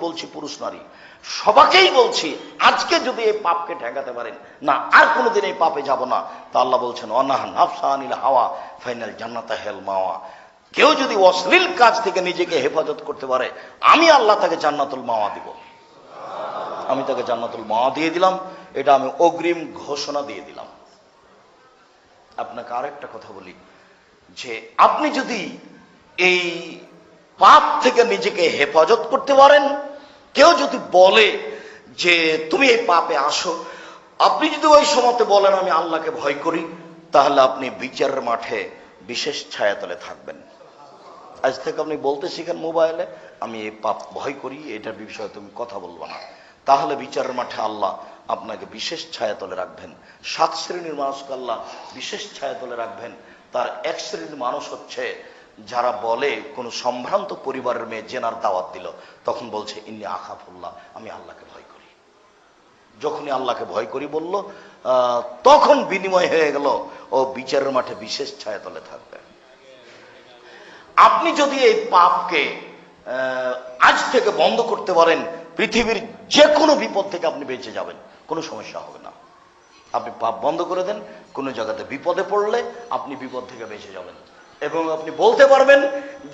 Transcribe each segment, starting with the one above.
বলছি, পুরুষ নারী সবাইকেই বলছি, আজকে যদি এই পাপকে ঠেকাতে পারেন না, আর কোনোদিন এই পাপে যাব না, তা আল্লাহ বলছেন অনাহা নাফসা আনিল হাওয়া ফাইনাল জান্নাতা হেল মাওয়া। কেউ যদি অশ্লীল কাজ থেকে নিজেকে হেফাজত করতে পারে, আমি আল্লাহ তাকে জান্নাতুল মাওয়া দিব, আমি তাকে জান্নাতুল মাওয়া দিয়ে দিলাম। এটা আমি অগ্রিম ঘোষণা দিয়ে দিলাম। আপনাকে আরেকটা কথা বলি, যে আপনি যদি এই পাপ থেকে নিজেকে হেফাজত করতে পারেন, কেউ যদি বলে যে তুমি এই পাপে আসো, আপনি যদি ওই সময়তে বলেন আমি আল্লাহকে ভয় করি, তাহলে আপনি বিচারের মাঠে বিশেষ ছায়াতলে থাকবেন। আজ থেকে আপনি বলতে শিখেন মোবাইলে, আমি এই পাপ ভয় করি, এটার বিষয়ে তুমি কথা বলবো না, তাহলে বিচারের মাঠে আল্লাহ আপনাকে বিশেষ ছায়াতলে রাখবেন। 7 শ্রেণীর মানুষকে আল্লাহ বিশেষ ছায়াতলে রাখবেন। তার এক শ্রেণীর মানুষ হচ্ছে যারা বলে কোন সম্ভ্রান্ত পরিবারের মেয়ে জেনার দাওয়াত দিল, তখন বলছে ইন্নী আখাফুল্লাহ, আমি আল্লাহকে ভয় করি। যখনই আল্লাহকে ভয় করি বলল, তখন বিনিময় হয়ে গেল ও বিচারের মাঠে বিশেষ ছায়াতলে থাকবে। আপনি যদি এই পাপকে আজ থেকে বন্ধ করতে পারেন, পৃথিবীর যে কোনো বিপদ থেকে আপনি বেঁচে যাবেন, কোনো সমস্যা হবে না। আপনি পাপ বন্ধ করে দেন, কোনো জায়গাতে বিপদে পড়লে আপনি বিপদ থেকে বেঁচে যাবেন, এবং আপনি বলতে পারবেন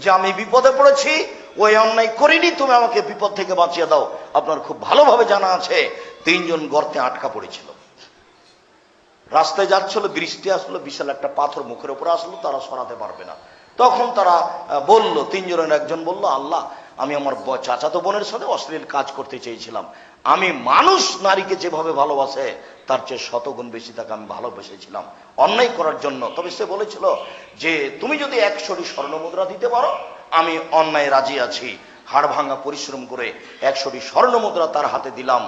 যে আমি বিপদে পড়েছি, ওই অন্যায় করিনি, তুমি আমাকে বিপদ থেকে বাঁচিয়ে দাও। আপনার খুব ভালোভাবে জানা আছে 3 জন গর্তে আটকা পড়েছিল, রাস্তায় যাচ্ছিল, বৃষ্টি আসলো, বিশাল একটা পাথর মুখের উপর আসলো, তারা সরাতে পারবে না। তখন তারা বলল, 3 জনের একজন বলল, আল্লাহ আমি আমার চাচাতো বোনের সাথে অশ্লীল কাজ করতে চেয়েছিলাম, আমি মানুষ নারীকে যেভাবে ভালোবাসে তার চেয়ে 100 গুণ বেশি তাকে আমি ভালোবেসেছিলাম অন্যায় করার জন্য। তবে সে বলেছিল যে তুমি যদি 100টি স্বর্ণ মুদ্রা দিতে পারো, আমি অন্যায় রাজি আছি। হাড় ভাঙা পরিশ্রম করে 100টি স্বর্ণ মুদ্রা তার হাতে দিলাম।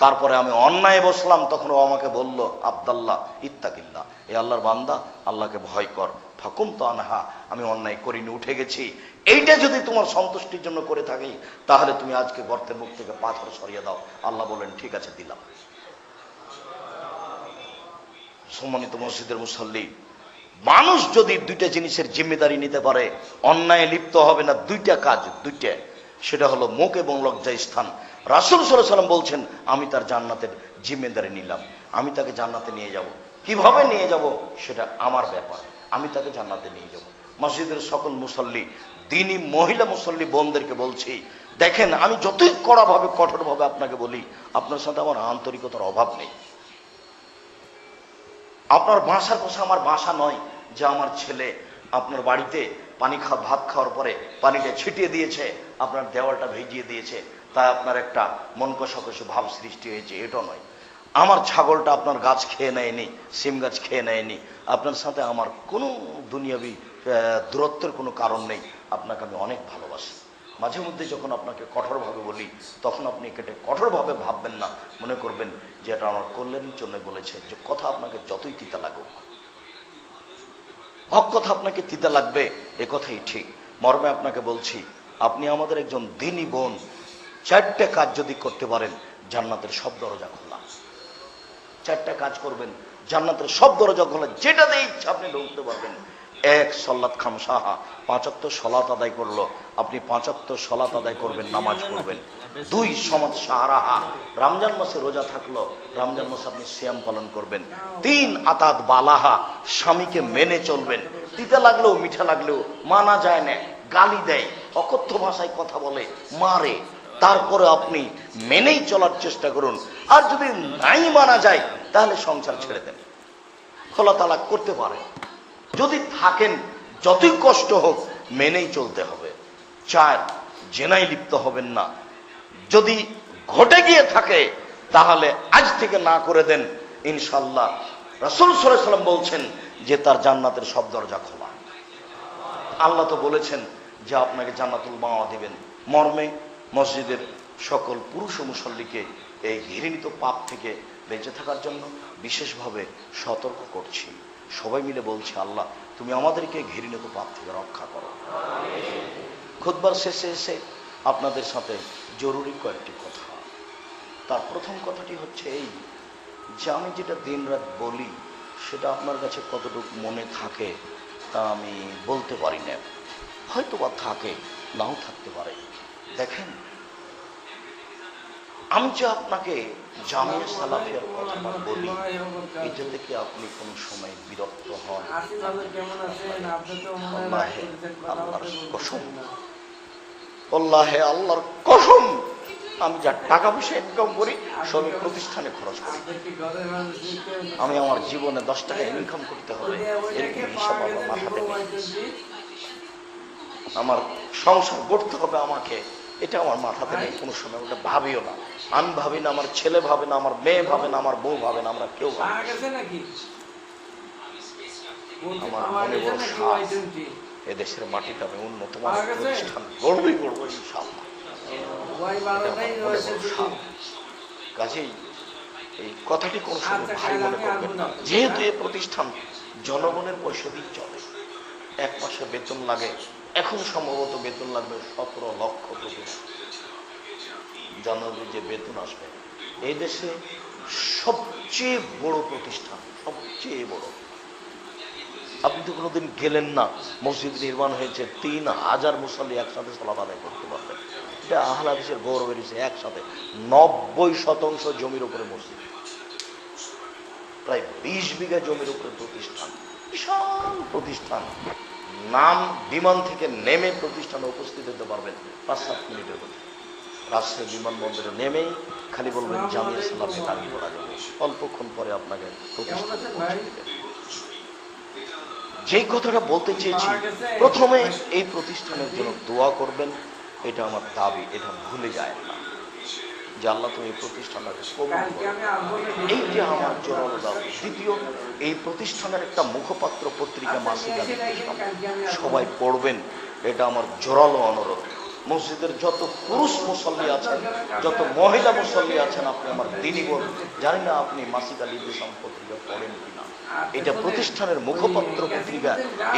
তারপরে আমি অন্যায় বসলাম, তখন ও আমাকে বলল, আব্দাল্লাহ ইত্তাকিল্লাহ, এ আল্লাহর বান্দা, আল্লাহকে ভয় কর। ফাকুম তো আনহা, আমি অন্যায় করিনি, উঠে গেছি। এইটা যদি তোমার সন্তুষ্টির জন্য করে থাকি, তাহলে তুমি আজকে গর্তের মুখ থেকে পাথর সরিয়ে দাও। আল্লাহ বলেন ঠিক আছে, দিলাম। সম্মানিত মসজিদের মুসল্লি, মানুষ যদি 2টা জিনিসের জিম্মেদারি নিতে পারে, অন্যায় লিপ্ত হবে না। 2টা কাজ, 2টা, সেটা হলো মুখ এবং লজ্জা স্থান। রাসূল সাল্লাল্লাহু আলাইহি ওয়াসাল্লাম বলছেন আমি তার জান্নাতের জিম্মেদারি নিলাম, আমি তাকে জান্নাতে নিয়ে যাব। কিভাবে নিয়ে যাব সেটা আমার ব্যাপার, আমি তাকে জান্নাতে নিয়ে যাব। মসজিদের সকল মুসল্লি, দিনী মহিলা মুসল্লি বোনদেরকে বলছি, দেখেন আমি যতই কড়াভাবে কঠোরভাবে আপনাকে বলি, আপনার সাথে আমার আন্তরিকতার অভাব নেই। আপনার বাসার পাশে আমার বাসা নয় যে আমার ছেলে আপনার বাড়িতে ভাত খাওয়ার পরে পানিটা ছিটিয়ে দিয়েছে, আপনার দেওয়ালটা ভিজিয়ে দিয়েছে, তাই আপনার একটা মন কষাকষি ভাব সৃষ্টি হয়েছে, এটা নয়। আমার ছাগলটা আপনার গাছ খেয়ে নেয়নি, সিম গাছ খেয়ে নেয়নি। আপনার সাথে আমার কোনো দুনিয়াবি দূরত্বের কোনো কারণ নেই। আপনাকে আমি অনেক ভালোবাসি। মাঝে মধ্যে যখন আপনাকে কঠোরভাবে বলি, তখন আপনি কেটে কঠোরভাবে ভাববেন না, মনে করবেন যে এটা আমার কল্যাণের জন্য বলেছে। যে কথা আপনাকে যতই তিতা লাগুক, হক কথা আপনাকে তিতা লাগবে, এ কথাই ঠিক। মর্মে আপনাকে বলছি, আপনি আমাদের একজন দিনী বোন, 4টে কাজ যদি করতে পারেন, জান্নাতের সব দরজা খোলা। 4টে কাজ করবেন, জান্নাতের সব দরজা খোলা, যেটাতে ইচ্ছা আপনি ঢুকতে পারবেন। 1 সলাত খামসাহা, 5 ওয়াক্ত সলাত আদায় করলো, আপনি 5 ওয়াক্ত সলাত আদায় করবেন, নামাজ পড়বেন। 2 সমাজ সাহারাহা, রমজান মাসে রোজা থাকলো, রমজান মাসে আপনি সিয়াম পালন করবেন। 3 আতাত বালাহা, স্বামীকে মেনে চলবেন। তিতা লাগলেও মিঠা লাগলেও মানা যায় না, গালি দেয়, অকথ্য ভাষায় কথা বলে, মারে, তারপরে আপনি মেনেই চলার চেষ্টা করুন। আর যদি নাই মানা যায়, তাহলে সংসার ছেড়ে দেন, খোলা তালাক করতে পারেন। যদি থাকেন, যতই কষ্ট হোক মেনেই চলতে হবে। 4 জেনায় লিপ্ত হবেন না। যদি ঘটে গিয়ে থাকে, তাহলে আজ থেকে না করে দেন, ইনশাল্লাহ রাসূল সাল্লাল্লাহু আলাইহি ওয়াসাল্লাম বলছেন যে তার জান্নাতের সব দরজা খোলা। আল্লাহ তো বলেছেন যে আপনাকে জান্নাতুল মাওয়া দিবেন। মর্মে মসজিদের সকল পুরুষ ও মুসল্লিকে এই ঘৃণিত পাপ থেকে বেঁচে থাকার জন্য বিশেষভাবে সতর্ক করছি। সবাই মিলে বলছি, আল্লাহ তুমি আমাদেরকে ঘৃণিত পাপ থেকে রক্ষা করো। খুতবার শেষে এসে আপনাদের সাথে জরুরি কয়েকটি কথা। তার প্রথম কথাটি হচ্ছে এই, যে আমি যেটা দিন রাত বলি সেটা আপনার কাছে কতটুকু মনে থাকে তা আমি বলতে পারি না, হয়তো বা থাকে, নাও থাকতে পারে। দেখেন, আমি যে আপনাকে জামিয়া সালাফিয়ার কথাটা বলি, এটা থেকে আপনি কোন সময় বিরক্ত হন? আল্লাহে আল্লাহর কসম, আল্লাহে আল্লাহর কসম, আমি যা টাকা পয়সা ইনকাম করি সব প্রতিষ্ঠানে খরচ করি। আমি আমার জীবনে 10 টাকা ইনকাম করতে হবে এরকম হিসাব আমার মাথাতে নেই। আমার সংসার গড়তে হবে আমাকে, এটা আমার মাথাতে নেই। কোনো সময় ওটা ভাবিও না। আমি ভাবি না, আমার ছেলে ভাবে না, আমার মেয়ে ভাবে না, আমার বউ ভাবে না, আমরা কেউ ভাবে না। আমার মনে বড় সাহস, এদেশের মাটিতে আমি উন্নত মানের প্রতিষ্ঠান গড়বই গড়বো ইনশাআল্লাহ। কাজেই এই কথাটি কোন সময় ভারী মনে করবেন না। যেহেতু এই প্রতিষ্ঠান জনগণের পয়সা দিয়ে চলে, 1 মাসে বেতন লাগে, এখন সম্ভবত বেতন লাগবে 17 লক্ষ প্রতি মাসে। জানুয়ারি যে বেতন আসবে, এই দেশে সবচেয়ে বড় প্রতিষ্ঠান, সবচেয়ে বড়। আপনি তো কোনোদিন গেলেন না, মসজিদ নির্মাণ হয়েছে, 3000 মুসল্লি একসাথে সালাত আদায় করতে পারবেন। এটা আহলে হাদিসের গৌরবের বিষয়। একসাথে 90% জমির উপরে মসজিদ, প্রায় 20 বিঘা জমির উপরে প্রতিষ্ঠান, বিশাল প্রতিষ্ঠান। নাম বিমান থেকে নেমে প্রতিষ্ঠানে উপস্থিত হতে পারবেন 5-7 মিনিটের মধ্যে। রাজশাহী বিমানবন্দরে নেমেই খালি বলবেন জামিয়া সালাফে দাঁড়িয়ে পড়া যাবে, অল্পক্ষণ পরে আপনাকে প্রতিষ্ঠানে পৌঁছে দেবেন। যেই কথাটা বলতে চেয়েছি, প্রথমে এই প্রতিষ্ঠানের জন্য দোয়া করবেন, এটা আমার দাবি, এটা ভুলে যায় না যে আল্লাহ তুমি এই প্রতিষ্ঠানটাকে কবুল করো, এই যে আমার জোরালো দাবি। দ্বিতীয়, এই প্রতিষ্ঠানের একটা মুখপাত্র পত্রিকা মাসিক সবাই পড়বেন, এটা আমার জোরালো অনুরোধ। মসজিদের যত পুরুষ মুসল্লি আছেন, যত মহিলা মুসল্লি আছেন, আপনি আমার দিনী বোন, জানি না আপনি মাসিক আলী ইসলাম পত্রিকা পড়েন কিনা। এটা প্রতিষ্ঠানের মুখপত্র পত্রিকা,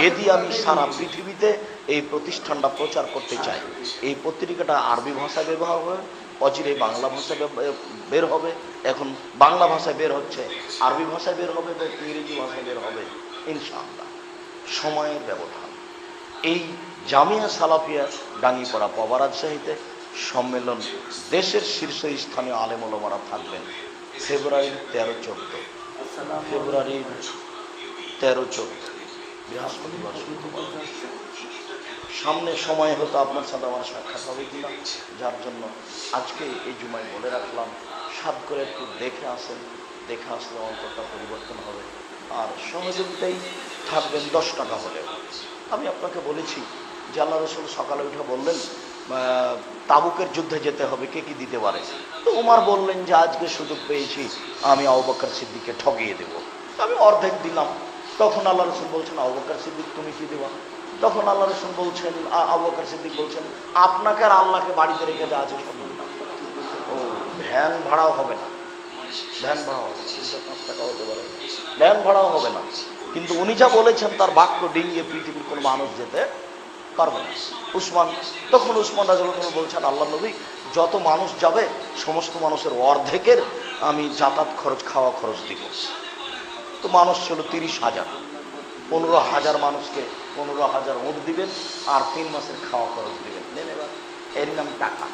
এ দিয়ে আমি সারা পৃথিবীতে এই প্রতিষ্ঠানটা প্রচার করতে চাই। এই পত্রিকাটা আরবি ভাষায় ব্যবহার হবে, অচিরে বাংলা ভাষায় বের হবে। এখন বাংলা ভাষায় বের হচ্ছে, আরবি ভাষায় বের হবে, ইংরেজি ভাষায় বের হবে ইনশাআল্লাহ। সময়ের ব্যবধান। এই জামিয়া সালাফিয়া ডাঙ্গিপাড়া পাবা রাজশাহীতে সম্মেলন, দেশের শীর্ষস্থানীয় আলেম ওলামারা থাকবেন ফেব্রুয়ারির 13-14, ফেব্রুয়ারির 13-14 বৃহস্পতিবার, শুক্রবার। সামনে সময় হতো আপনার সাথে আমার সাক্ষাৎ হবে কিনা, যার জন্য আজকে এই জুমায় বলে রাখলাম, সাত করে একটু দেখে আসেন, দেখে আসলে অন্তরটা পরিবর্তন হবে। আর সহযোগিতাই থাকবেন 10 টাকা হলেও। আমি আপনাকে বলেছি যে আল্লাহ রসুল সকালে উঠে বললেন তাবুকের যুদ্ধে যেতে হবে, কে কি দিতে পারে? তো ওমর বললেন যে আজকে সুযোগ পেয়েছি, আমি আবু বকর সিদ্দিককে ঠকিয়ে দেব। আমি অর্ধেক দিলাম। তখন আল্লাহ রসুল বলছেন আবু বকর সিদ্দিক তুমি কি দেবা? তখন আল্লাহ রসুল বলছেন, আবু বকর সিদ্দিক বলছেন আপনাকে আর আল্লাহকে বাড়িতে রেখে দেওয়া আছে সব। ও ভ্যান ভাড়াও হবে না, ভ্যান ভাড়াও হবে না, 5 টাকা হতে পারে, ভ্যান ভাড়াও হবে না। কিন্তু উনি যা বলেছেন তার বাক্য ডিঙিয়ে পৃথিবীর কোনো মানুষ যেতে পারবে না। উসমান, তখন উসমান রাদিয়াল্লাহু বলছেন আল্লাহ নবী যত মানুষ যাবে সমস্ত মানুষের অর্ধেকের আমি যাতায়াত খরচ, খাওয়া খরচ দিব। তো মানুষ ছিল 30,000, 15,000 মানুষকে 15,000 উট দিবেন আর 3 মাসের খাওয়া খরচ দিবেন। এর নাম টাকা।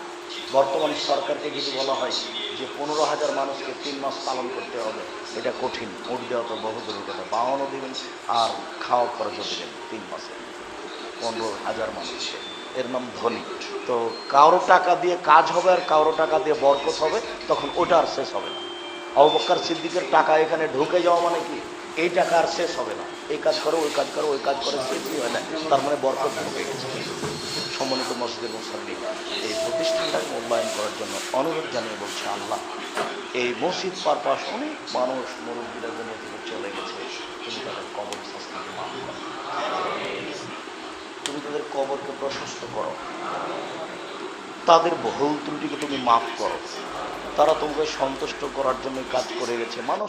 বর্তমানে সরকারকে যদি বলা হয় যে 15,000 মানুষকে 3 মাস পালন করতে হবে, এটা কঠিন। উট দেওয়া তো বহু দূরের কথা, বাহনও দিবেন আর খাওয়া খরচও দিবেন 3 মাসে 15,000 মানুষকে। এর নাম ধনী। তো কারো টাকা দিয়ে কাজ হবে আর কারো টাকা দিয়ে বরকত হবে, তখন ওটা আর শেষ হবে না। আবু বকর সিদ্দিকের টাকা এখানে ঢুকে যাওয়া মানে কি, এই টাকা আর শেষ হবে না। এই কাজ করো, ওই কাজ করো, ওই কাজ করে শেষই হয় না, তার মানে বরকত ঢুকে গেছে। সম্মানিত মসজিদের মুসল্লি, এই প্রতিষ্ঠানটাকে মূল্যায়ন করার জন্য অনুরোধ জানিয়ে বলছে আল্লাহ, এই মসজিদ পারপাস অনেক মানুষ মুরব্বীরা জমি থেকে চলে গেছে, তুমি তাদের কবর শাস্তিকে মাফ করো, তুমি তাদের কবরকে প্রশস্ত করো, তাদের ভুল ত্রুটিকে তুমি মাফ করো। তারা তোমাকে সন্তুষ্ট করার জন্য কাজ করে গেছে। মানুষ